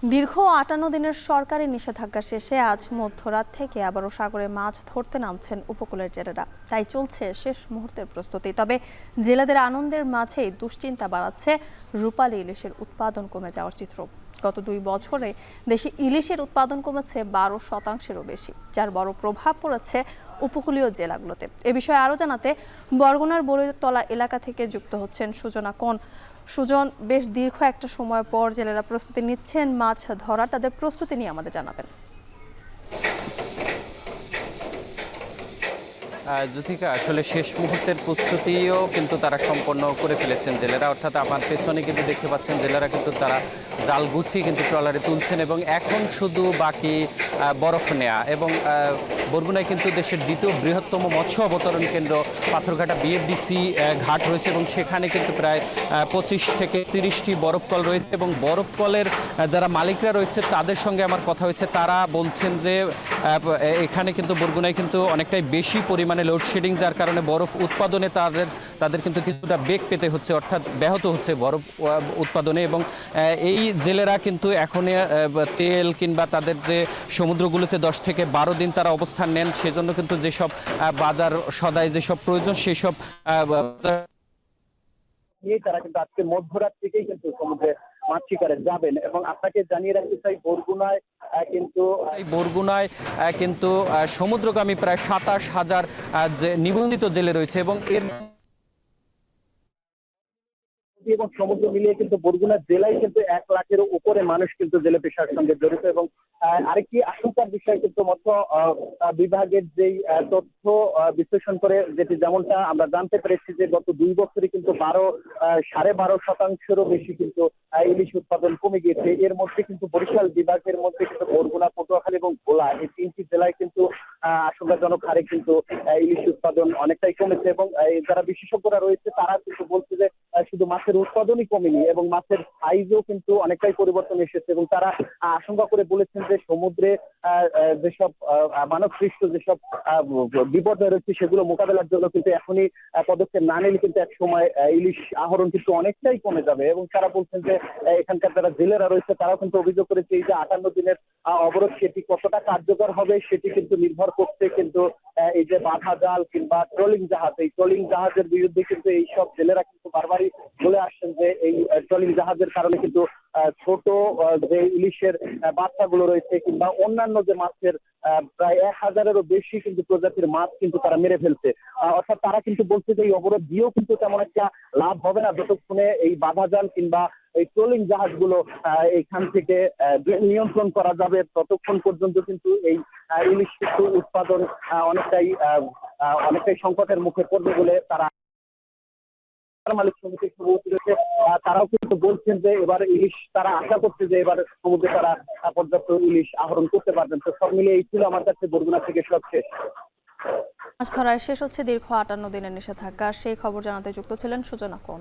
দীর্ঘ ৫৮ দিনের সরকারি নিষেধাজ্ঞা শেষে আজ মধ্যরাত থেকে আবারও সাগরে মাছ ধরতে নামছেন উপকূলের জেলেরা। তাই চলছে শেষ মুহূর্তের প্রস্তুতি। তবে জেলেদের আনন্দের মাঝেই দুশ্চিন্তা বাড়াচ্ছে রূপালী ইলিশের উৎপাদন কমে যাওয়ার চিত্র। গত ২ বছরে দেশে ইলিশের উৎপাদন কমেছে ১২%-এরও বেশি, যার বড় প্রভাব পড়েছে উপকূলীয় জেলাগুলোতে। এ বিষয়ে আরও জানাতে বরগুনার বরৈতলা এলাকা থেকে যুক্ত হচ্ছেন সুজনা কোন। সুজন, বেশ দীর্ঘ একটা সময় পর জেলেরা প্রস্তুতি নিচ্ছেন মাছ ধরার, তাদের প্রস্তুতি নিয়ে আমাদের জানাবেন। জ্যোতিকা, আসলে শেষ মুহূর্তের প্রস্তুতিও কিন্তু তারা সম্পন্ন করে ফেলেছেন জেলেরা। অর্থাৎ আমার পেছনে কিন্তু দেখতে পাচ্ছেন জেলেরা কিন্তু তারা জাল গুছিয়ে কিন্তু ট্রলারে তুলছেন এবং এখন শুধু বাকি বরফ নেওয়া। এবং বরগুনায় কিন্তু দেশের দ্বিতীয় বৃহত্তম মৎস্য অবতরণ কেন্দ্র পাথরঘাটা বিএফডিসি ঘাট রয়েছে এবং সেখানে কিন্তু প্রায় ২৫ থেকে ৩০টি বরফকল রয়েছে এবং বরফকলের যারা মালিকরা রয়েছে তাদের সঙ্গে আমার কথা হয়েছে। তারা বলছেন যে এখানে কিন্তু বরগুনায় কিন্তু অনেকটাই বেশি পরিমাণে লোডশেডিং, যার কারণে বরফ উৎপাদনে তাদের কিন্তু কিছুটা বেগ পেতে হচ্ছে, অর্থাৎ ব্যাহত হচ্ছে বরফ উৎপাদনে। এবং এই জেলেরা কিন্তু এখন তেল কিংবা তাদের যে সমুদ্রগুলোতে ১০ থেকে ১২ দিন তারা অবস্থান নেন, সেজন্য কিন্তু যেসব বাজার সদাই যেসব প্রয়োজন সেসব তারা কিন্তু আজকে মধ্যরাত থেকেই কিন্তু সমুদ্রে মাছ শিকারে যাবেন। এবং আপনাকে জানিয়ে রাখতে চাই, বরগুনায় কিন্তু সমুদ্রগামী প্রায় ২৭,০০০ নিবন্ধিত জেলে রয়েছে এবং সমুদ্র মিলিয়ে কিন্তু বরগুনা জেলায় কিন্তু ১ লাখেরও উপরে মানুষ কিন্তু জেলে পেশার সঙ্গে জড়িত। এবং আরেকটি আশঙ্কার বিষয় কিন্তু মৎস্য বিভাগের যেই তথ্য বিশ্লেষণ করে যেমনটা আমরা জানতে পেরেছি যে গত ২ বছরে কিন্তু ১২.৫% বেশি কিন্তু ইলিশ উৎপাদন কমে গিয়েছে। এর মধ্যে কিন্তু বরিশাল বিভাগের মধ্যে কিন্তু বরগুনা, পটুয়াখালী এবং ভোলা এই ৩টি জেলায় কিন্তু আশঙ্কাজনক হারে কিন্তু ইলিশ উৎপাদন অনেকটাই কমেছে। এবং যারা বিশেষজ্ঞরা রয়েছে তারা কিন্তু বলছে যে শুধু মাছের উৎপাদনই কমেনি এবং মাছের সাইজও কিন্তু অনেকটাই পরিবর্তন এসেছে। এবং তারা আশঙ্কা করে বলেছেন যে সমুদ্রে যেসব মানব সৃষ্ট যেসব বিপদ রয়েছে সেগুলো মোকাবেলার জন্য কিন্তু এখনই পদক্ষেপ না নিলে কিন্তু এক সময় ইলিশ আহরণ কিন্তু অনেকটাই কমে যাবে। এবং তারা বলছেন যে এখানকার যারা জেলেরা রয়েছে তারাও কিন্তু অভিযোগ করেছে এই যে ৫৮ দিনের অবরোধ সেটি কতটা কার্যকর হবে সেটি কিন্তু নির্ভর করছে কিন্তু এই যে বাধা জাল কিংবা ট্রলিং জাহাজ, এই ট্রলিং জাহাজের বিরুদ্ধে কিন্তু এইসব জেলেরা কিন্তু বারবারই বলে আসছেন যে এই ট্রলিং জাহাজের কারণে কিন্তু ছোট যে ইলিশের বাচ্চাগুলো রয়েছে কিংবা অন্যান্য যে মাছের প্রায় ১,০০০-এরও বেশি কিন্তু প্রজাতির মাছ কিন্তু তারা মেরে ফেলছে। অর্থাৎ তারা কিন্তু বলছে যে এই অবরোধ দিয়েও কিন্তু তেমন একটা লাভ হবে না যতক্ষণে এই বাধা জাল কিংবা এই ট্রলিং জাহাজগুলো এখান থেকে নিয়ন্ত্রণ করা যাবে, ততক্ষণ পর্যন্ত কিন্তু এই ইলিশ কিন্তু উৎপাদন অনেকটাই সংকটের মুখে পড়বে বলে তারা মালিক সমিতির সভাপতি রয়েছে তারাও কিন্তু বলছেন যে এবার ইলিশ তারা আশা করছে যে এবার সমুদ্রে তারা পর্যাপ্ত ইলিশ আহরণ করতে পারবেন। তো সব মিলিয়ে এই ছিল আমার কাছে বরগুনা থেকে সবশেষ। মাছ ধরায় শেষ হচ্ছে দীর্ঘ ৫৮ দিনের নিষেধাজ্ঞা, সেই খবর জানাতে যুক্ত ছিলেন সুজনা কোন।